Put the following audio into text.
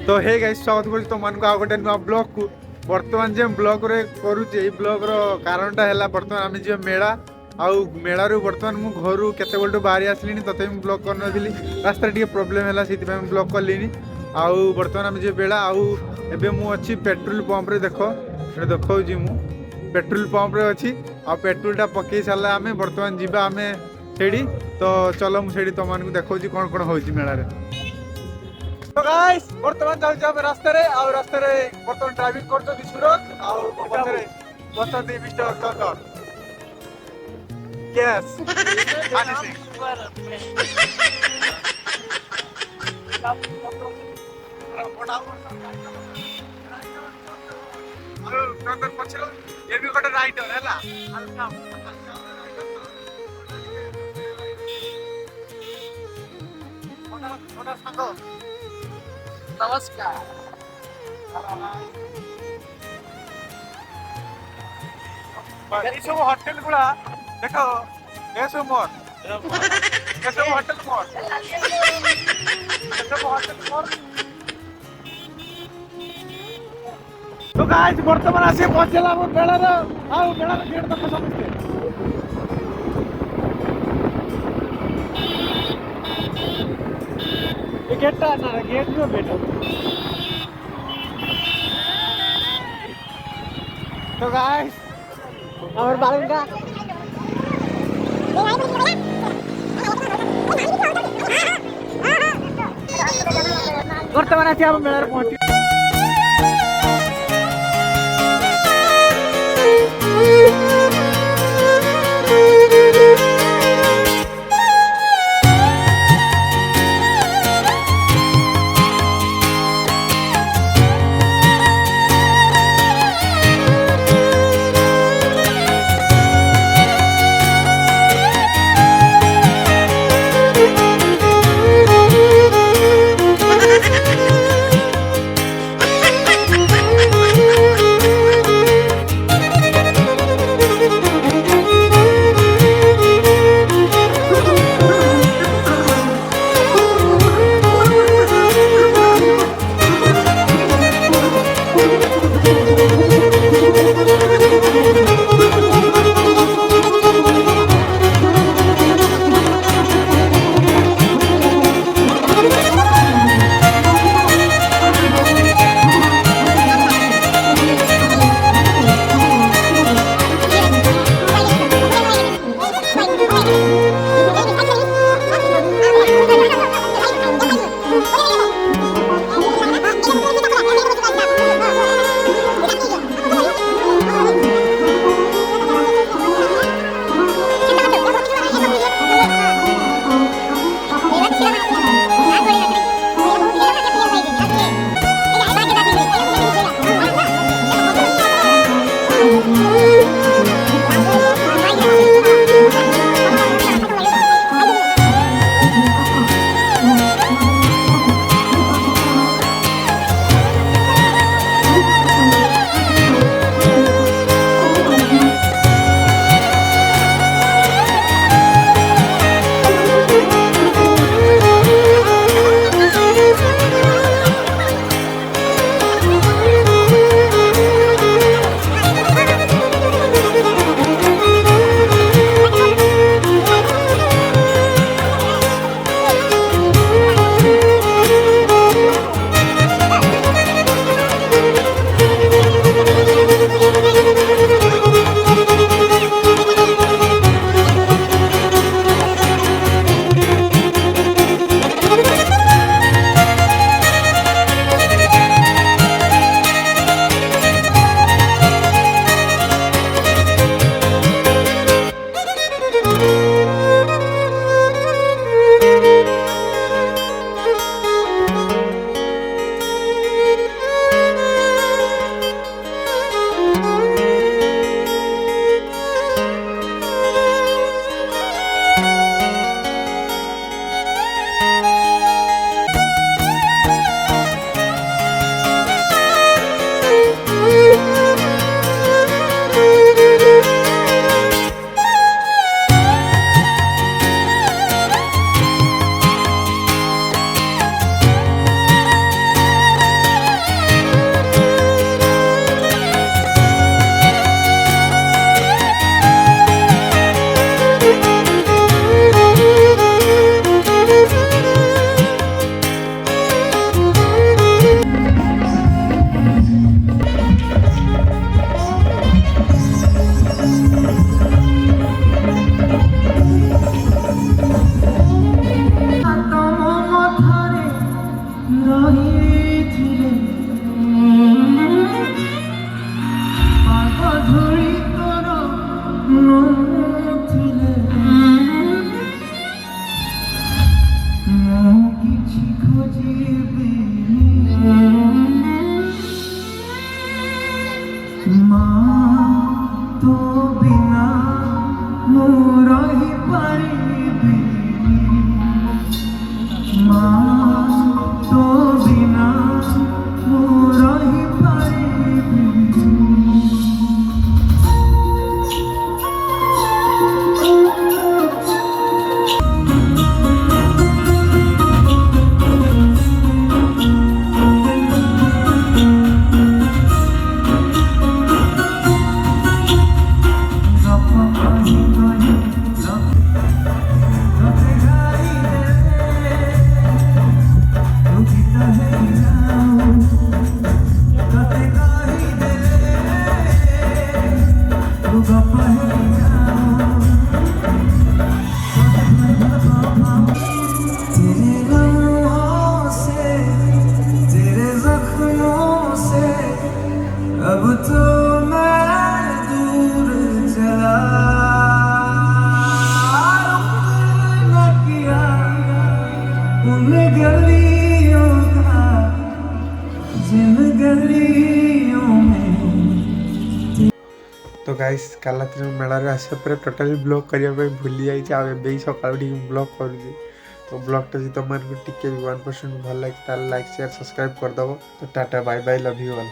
तो hey guys स्वागत करूँ तुम मान आ गोटे नुआ ब्लॉग को बर्तमान जे ब्लॉग रे करूचे ब्लॉग रो कारणटा है बर्तमान आम जी मेला आउ मेला रू बर्तमान मु घर केते बेलटू बाहरी आसली तथे मुझे ब्लॉग कर नी रास्ता टे प्रोब्लेम है से ब्लॉग कली आउ बर्तमान आम जी बेला आउ एबे मु अच्छी पेट्रोल पंप रे देखो देखा मु पेट्रोल पंप रे अच्छी आ पेट्रोलटा पकई सारा आम बर्तमान जीवा आम सेठी तो चलो मुझे तुम देखा कौन कौन हो मेला रे। तो गाइस बर्तमान जाऊ आम रास्ता रे आ रास्ता रे बर्तमान ड्राइविंग करछथि सुरत आ पछरे बसंती मिस्टर चंदन यस हानी सिंह चंदन पछरो ये भी गोटे राइटर हैला ओना संग नमस्कार ये सब होटल गुड़ा देखो ये सब मोर ये सब होटल मोर ये सब होटल मोर तो गाइस वर्तमान आसे पहुंचला हम मेला रे आउ मेला रे गेट देखो समझते ये गेट ना गेट में बैठो तो गाइस और बालूंगा वर्तमान आसी हम मेला रे पहुंची ରହିଥିଲେ ପାଦ ଧୂଳି ତୋର ନଥିଲେ ମୁଁ କିଛି ଖୋଜିବିନି ମା ତୋ ବିନା ମୁଁ ରହିପାରିବି ମା ତୋ ବିନା ମୁଁ ରହିପାରିବି अब तो मैं दूर चला न किया उन गलियों का जिन गलियों में तो गाइस काल राति मेलार आसा पर टोटाली ब्लॉग करने भूली जाइए आबे सकाल ब्लॉग करुँचे तो ब्लॉगटा जी तुमको टिके भी 1% भल लगे लाइक शेयर सब्सक्राइब करदेव तो tata bye bye love you all.